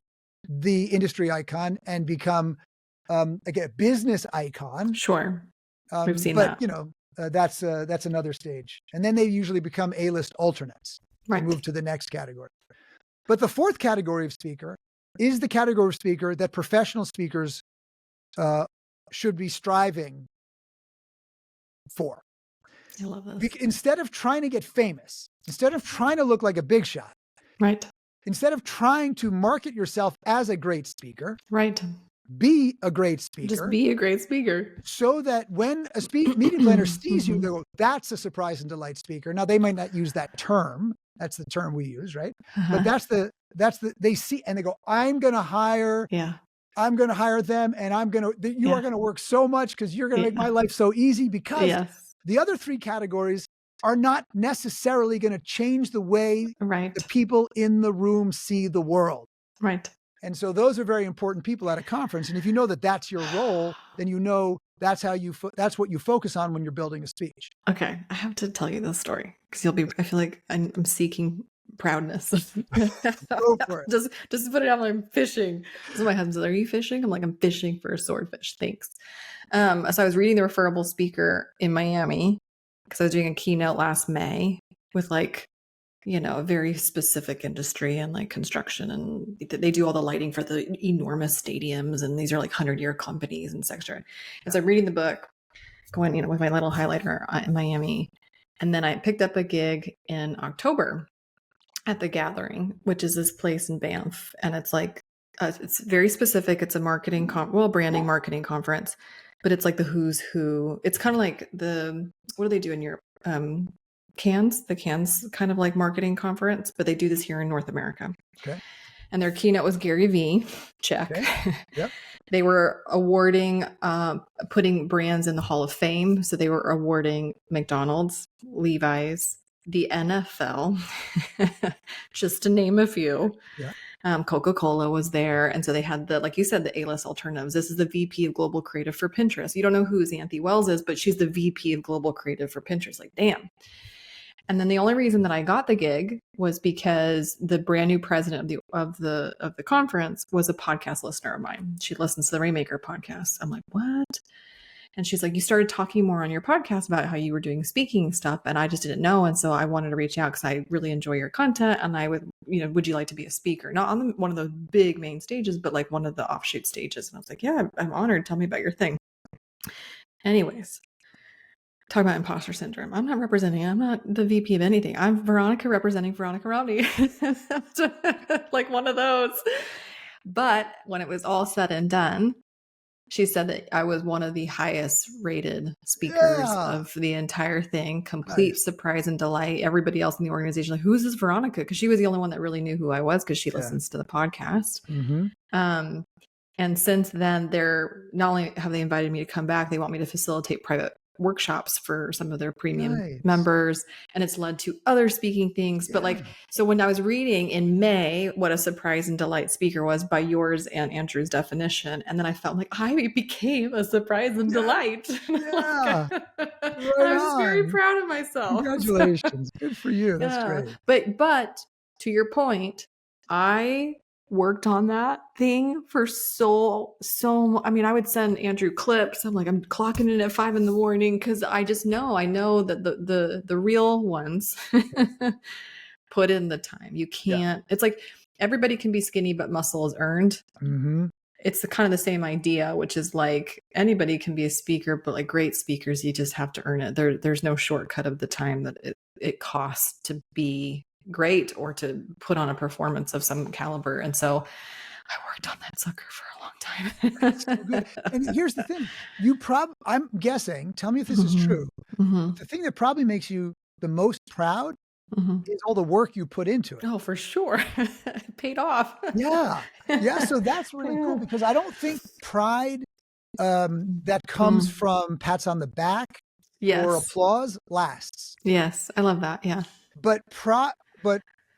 the industry icon and become like a business icon. Sure. We've seen but, that. That's another stage. And then they usually become A-list alternates. And move to the next category. But the fourth category of speaker is the category of speaker that professional speakers should be striving for. I love this. Instead of trying to get famous, instead of trying to look like a big shot, instead of trying to market yourself as a great speaker, be a great speaker. Just be a great speaker. So that when a meeting planner sees you, they go, that's a surprise and delight speaker. Now, they might not use that term. That's the term we use, right? But they see, and they go, I'm going to hire them, and you are going to work so much because you're going to make my life so easy, because the other 3 categories are not necessarily going to change the way the people in the room see the world. And so those are very important people at a conference. And if you know that that's your role, then you know that's that's what you focus on when you're building a speech. Okay, I have to tell you this story because I feel like I'm seeking proudness. Go for it. Just put it out there. I'm fishing. So my husband says, "Are you fishing?" I'm like, "I'm fishing for a swordfish." Thanks. So I was reading the Referrable speaker in Miami because I was doing a keynote last May with a very specific industry and like construction, and they do all the lighting for the enormous stadiums, and these are like 100-year companies and etc. As I'm reading the book, going, with my little highlighter in Miami, and then I picked up a gig in October at the Gathering, which is this place in Banff, and it's like it's very specific. It's a branding marketing conference, but it's like the who's who. It's kind of like what do they do in Europe? The Cannes kind of like marketing conference, but they do this here in North America. Okay. And their keynote was Gary Vee. Check. Okay. Yep. They were awarding, putting brands in the Hall of Fame. So they were awarding McDonald's, Levi's, the NFL, just to name a few. Yeah. Coca-Cola was there. And so they had like you said, the A-list alternatives. This is the VP of Global Creative for Pinterest. You don't know who Xanthi Wells is, but she's the VP of Global Creative for Pinterest. Like, damn. And then the only reason that I got the gig was because the brand new president of the conference was a podcast listener of mine. She listens to the Rainmaker podcast. I'm like, what? And she's like, you started talking more on your podcast about how you were doing speaking stuff, and I just didn't know. And so I wanted to reach out because I really enjoy your content, and I would, would you like to be a speaker? Not on one of the big main stages, but like one of the offshoot stages. And I was like, yeah, I'm honored. Tell me about your thing. Anyways, talk about imposter syndrome. I'm not the VP of anything. I'm Veronica representing Veronica Romney. Like one of those. But when it was all said and done, she said that I was one of the highest rated speakers of the entire thing. Complete surprise and delight. Everybody else in the organization, like, who's this Veronica? Because she was the only one that really knew who I was because she listens to the podcast. And since then, they're not only have they invited me to come back, they want me to facilitate private workshops for some of their premium members, and it's led to other speaking things. But like, so when I was reading in May what a surprise and delight speaker was by yours and Andrew's definition, and then I felt like I became a surprise and delight. I was very proud of myself. Congratulations. Good for you. That's great. But to your point, I worked on that thing for so I mean, I would send Andrew clips. I'm like, I'm clocking in at 5 a.m. because I know that the real ones put in the time. You can't, it's like everybody can be skinny, but muscle is earned. It's the kind of the same idea, which is like anybody can be a speaker, but like great speakers, you just have to earn it. There's no shortcut of the time that it costs to be great or to put on a performance of some caliber. And so I worked on that sucker for a long time. That's so good. And here's the thing, I'm guessing, tell me if this is true. The thing that probably makes you the most proud is all the work you put into it. Oh, for sure. It paid off. So that's really cool, because I don't think pride that comes from pats on the back or applause lasts. Yes, I love that. Yeah. But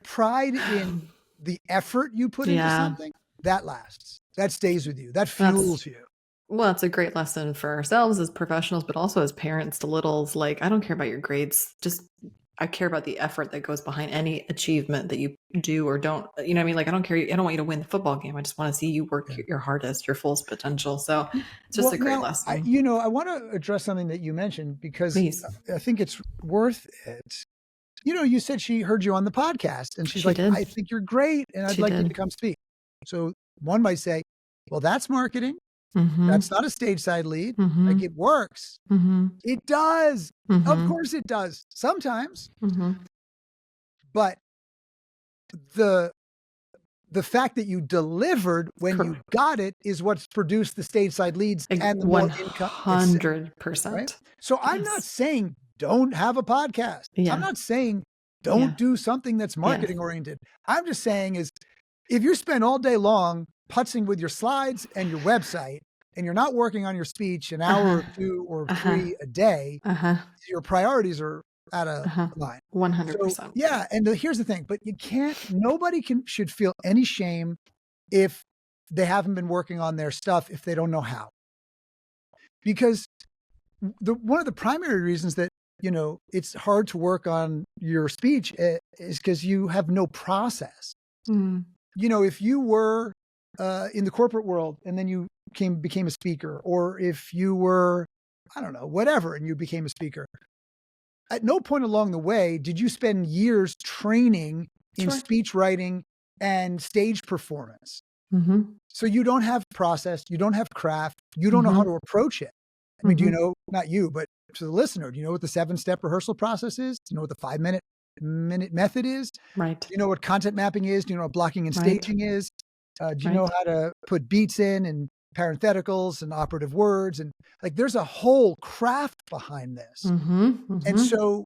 pride in the effort you put into something, that lasts. That stays with you. That fuels you. Well, it's a great lesson for ourselves as professionals, but also as parents to littles. Like, I don't care about your grades. I care about the effort that goes behind any achievement that you do or don't. You know what I mean? Like, I don't care. I don't want you to win the football game. I just want to see you work your hardest, your fullest potential. So it's just a great lesson. I want to address something that you mentioned, because I think it's worth it. You said she heard you on the podcast, and she's like, I think you're great, and I'd like you to come speak. So one might say, well, that's marketing. That's not a stage side lead. Like, it works. It does. Of course it does. Sometimes. But the fact that you delivered when you got it is what's produced the stage side leads and the more income. 100%. Right? So I'm not saying don't have a podcast. I'm not saying don't do something that's marketing oriented. I'm just saying is, if you spend all day long putzing with your slides and your website, and you're not working on your speech an hour or 2 or 3 a day, your priorities are out of line. 100%. So, and here's the thing, but nobody should feel any shame if they haven't been working on their stuff, if they don't know how. Because one of the primary reasons that, it's hard to work on your speech is because you have no process. If you were in the corporate world and then you became a speaker, or if you were, I don't know, whatever, and you became a speaker, at no point along the way did you spend years training in speech writing and stage performance. So you don't have process, you don't have craft, you don't know how to approach it. I mean, do you know, not you, but to the listener, do you know what the 7-step rehearsal process is? Do you know what the 5-minute method is? Right. Do you know what content mapping is? Do you know what blocking and staging is? Do you know how to put beats in and parentheticals and operative words? And like, there's a whole craft behind this. And so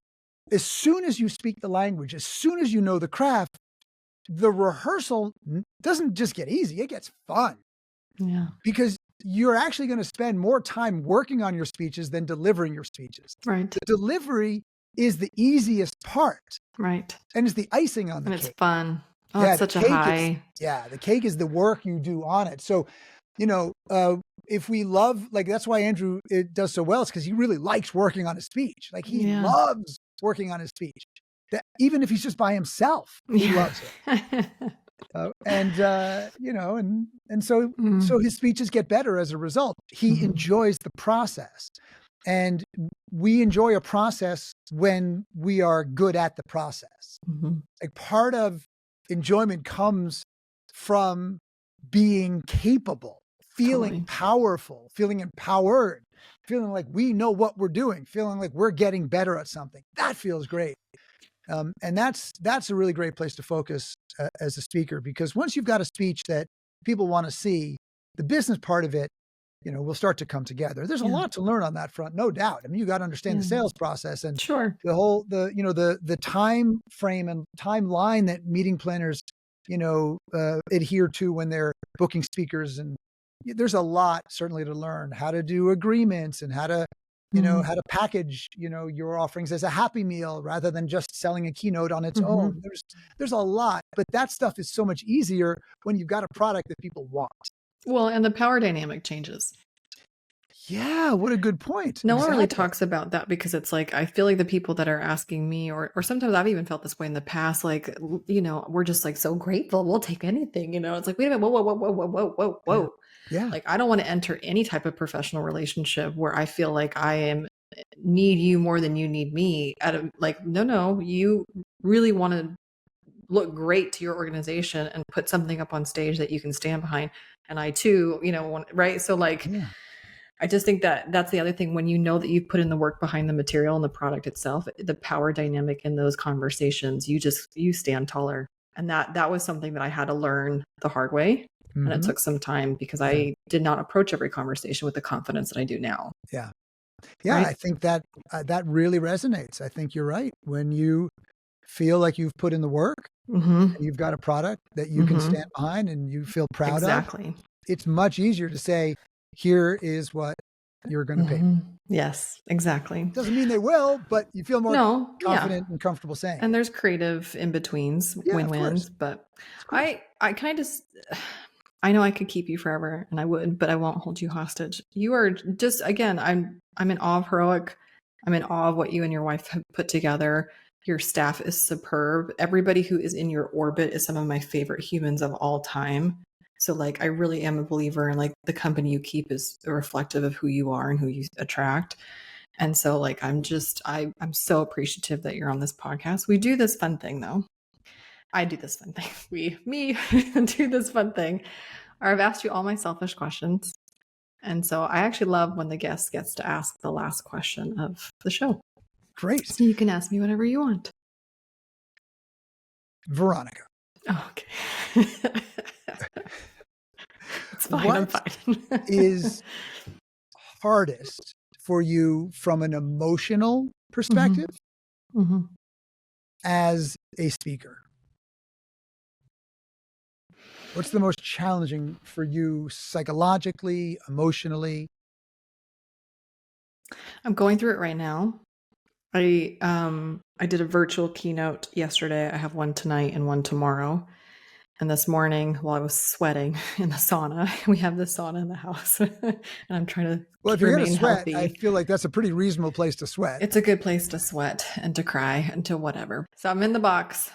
as soon as you speak the language, as soon as you know the craft, the rehearsal doesn't just get easy, it gets fun. Because you're actually going to spend more time working on your speeches than delivering your speeches. Right. The delivery is the easiest part. Right. And it's the icing on the cake. And it's fun. Oh, it's such a high. The cake is the work you do on it. So, if we love, like, that's why Andrew does so well, it's because he really likes working on his speech. Like, he loves working on his speech. that even if he's just by himself, he loves it. So his speeches get better as a result. He enjoys the process. And we enjoy a process when we are good at the process. Like part of enjoyment comes from being capable, feeling powerful, feeling empowered, feeling like we know what we're doing, feeling like we're getting better at something. That feels great. And that's a really great place to focus as a speaker, because once you've got a speech that people want to see, the business part of it, will start to come together. There's a lot to learn on that front, no doubt. I mean, you got to understand the sales process and the whole, the time frame and timeline that meeting planners, adhere to when they're booking speakers. And there's a lot certainly to learn, how to do agreements and how to, how to package, your offerings as a happy meal rather than just selling a keynote on its own. There's a lot, but that stuff is so much easier when you've got a product that people want. Well, and the power dynamic changes. Yeah, what a good point. No one really talks about that, because it's like, I feel like the people that are asking me, or sometimes I've even felt this way in the past, like, we're just like so grateful, we'll take anything, it's like, wait a minute, whoa. Yeah. Like, I don't want to enter any type of professional relationship where I feel like need you more than you need me. No, you really want to look great to your organization and put something up on stage that you can stand behind. And I too, right? So I just think that that's the other thing, when that you've put in the work behind the material and the product itself, the power dynamic in those conversations, you stand taller. And that was something that I had to learn the hard way. And it took some time, because I did not approach every conversation with the confidence that I do now. Yeah. Right? I think that really resonates. I think you're right. When you feel like you've put in the work and you've got a product that you can stand behind and you feel proud of, it's much easier to say, here is what you're going to pay. Yes, exactly. Doesn't mean they will, but you feel more confident and comfortable saying. And there's creative in betweens, win-wins. But I kind of, I know I could keep you forever, and I would, but I won't hold you hostage. You are just, again, I'm in awe of Heroic. I'm in awe of what you and your wife have put together. Your staff is superb. Everybody who is in your orbit is some of my favorite humans of all time. So I really am a believer in the company you keep is reflective of who you are and who you attract. And so I'm so appreciative that you're on this podcast. We do this fun thing though. I do this fun thing. Me do this fun thing. I've asked you all my selfish questions. And so I actually love when the guest gets to ask the last question of the show. Great. So you can ask me whatever you want. Veronica. Oh, okay. It's fine. I'm fine. Is hardest for you from an emotional perspective as a speaker? What's the most challenging for you psychologically, emotionally? I'm going through it right now. I did a virtual keynote yesterday. I have one tonight and one tomorrow. And this morning, while I was sweating in the sauna, we have the sauna in the house, and I'm trying to if you're going to sweat, healthy. I feel like that's a pretty reasonable place to sweat. It's a good place to sweat and to cry and to whatever. So I'm in the box,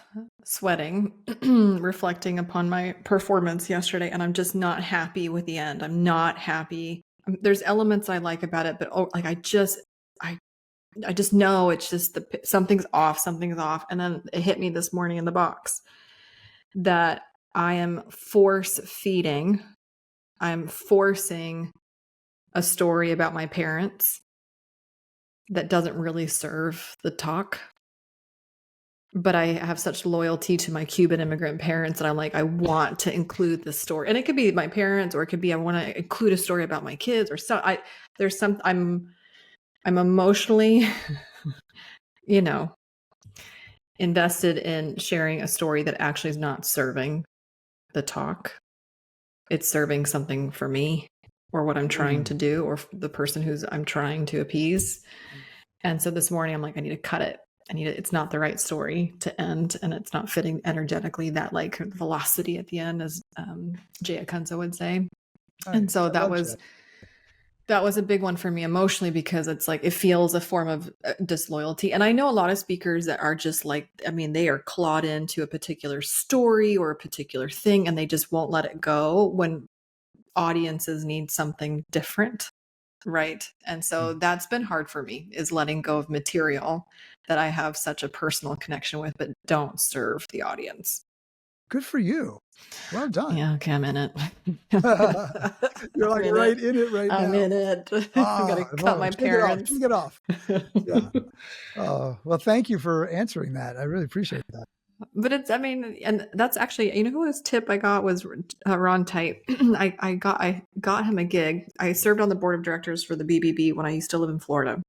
sweating, reflecting upon my performance yesterday, and I'm just not happy with the end. I'm not happy. There's elements I like about it, but I just know it's just something's off. And then it hit me this morning in the box that I am forcing a story about my parents that doesn't really serve the talk. But I have such loyalty to my Cuban immigrant parents that I'm I want to include this story. And it could be my parents, or it could be I want to include a story about my kids, or so. I'm emotionally, invested in sharing a story that actually is not serving the talk. It's serving something for me, or what I'm trying to do, or the person I'm trying to appease. And so this morning I'm I need to cut it. It's not the right story to end, and it's not fitting energetically, that velocity at the end, as Jay Akunzo would say. And so that was That was a big one for me emotionally because it's like, it feels a form of disloyalty. And I know a lot of speakers that are just like, I mean, they are clawed into a particular story or a particular thing and they just won't let it go when audiences need something different. Right. And so that's been hard for me, is letting go of material that I have such a personal connection with, but don't serve the audience. Good for you. Well done. Yeah, okay, I'm in it. You're like right in it right now. I'm in it. I'm gonna cut my parents. Take it off. Yeah. Well, thank you for answering that. I really appreciate that. But it's, I mean, and that's actually, you know, who his tip I got was Ron Tite. I got him a gig. I served on the board of directors for the BBB when I used to live in Florida.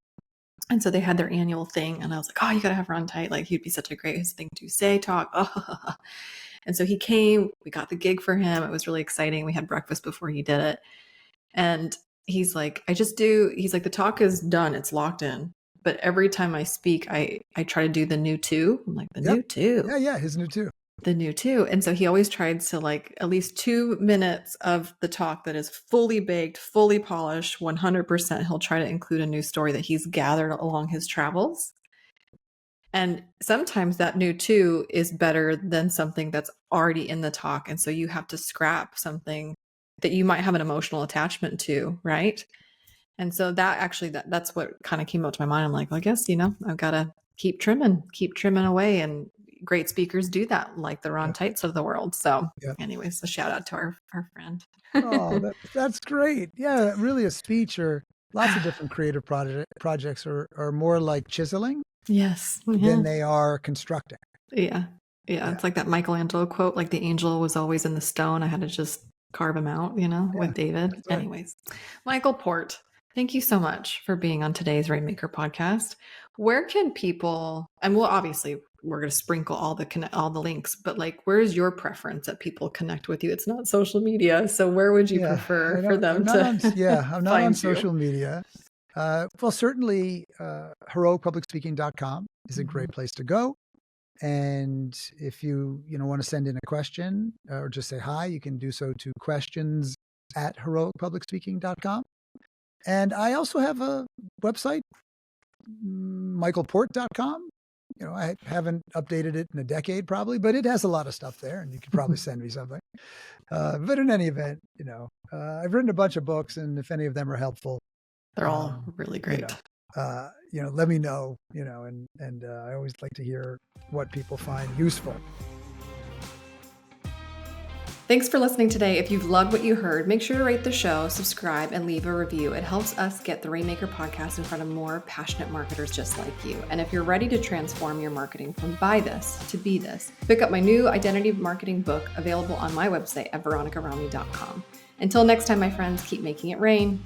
And so they had their annual thing. And I was like, oh, you got to have Ron Tite. Like, he'd be such a great his thing to say, talk. Oh. And so he came, we got the gig for him. It was really exciting. We had breakfast before he did it. And he's like, he's like, the talk is done. It's locked in. But every time I speak, I try to do the new two. I'm like, new two. Yeah, his new two. The new two. And so he always tried to, like, at least 2 minutes of the talk that is fully baked, fully polished, 100%. He'll try to include a new story that he's gathered along his travels. And sometimes that new two is better than something that's already in the talk. And so you have to scrap something that you might have an emotional attachment to, right? And so that actually, that's what kind of came up to my mind. I'm like, well, I guess, you know, I've got to keep trimming away. And great speakers do that, like the Ron Tites of the world. So anyways, a shout out to our friend. Oh, that's great. Yeah, really a speech or lots of different creative projects are more like chiseling. Yes. Than they are constructing. Yeah. It's like that Michelangelo quote, like the angel was always in the stone. I had to just carve him out, you know, with David. Right. Anyways, Michael Port, thank you so much for being on today's Rainmaker podcast. Where can people, and we're going to sprinkle all the links, but like, where's your preference that people connect with you? It's not social media. So where would you prefer for them to I'm not on social media. Well, certainly heroicpublicspeaking.com is a great place to go. And if you want to send in a question or just say hi, you can do so to questions@heroicpublicspeaking.com. And I also have a website, michaelport.com. You know, I haven't updated it in a decade probably, but it has a lot of stuff there and you could probably send me something. But in any event, I've written a bunch of books, and if any of them are helpful, they're all really great. Let me know, and I always like to hear what people find useful. Thanks for listening today. If you've loved what you heard, make sure to rate the show, subscribe, and leave a review. It helps us get the Rainmaker podcast in front of more passionate marketers just like you. And if you're ready to transform your marketing from buy this to be this, pick up my new identity marketing book available on my website at veronicaromney.com. Until next time, my friends, keep making it rain.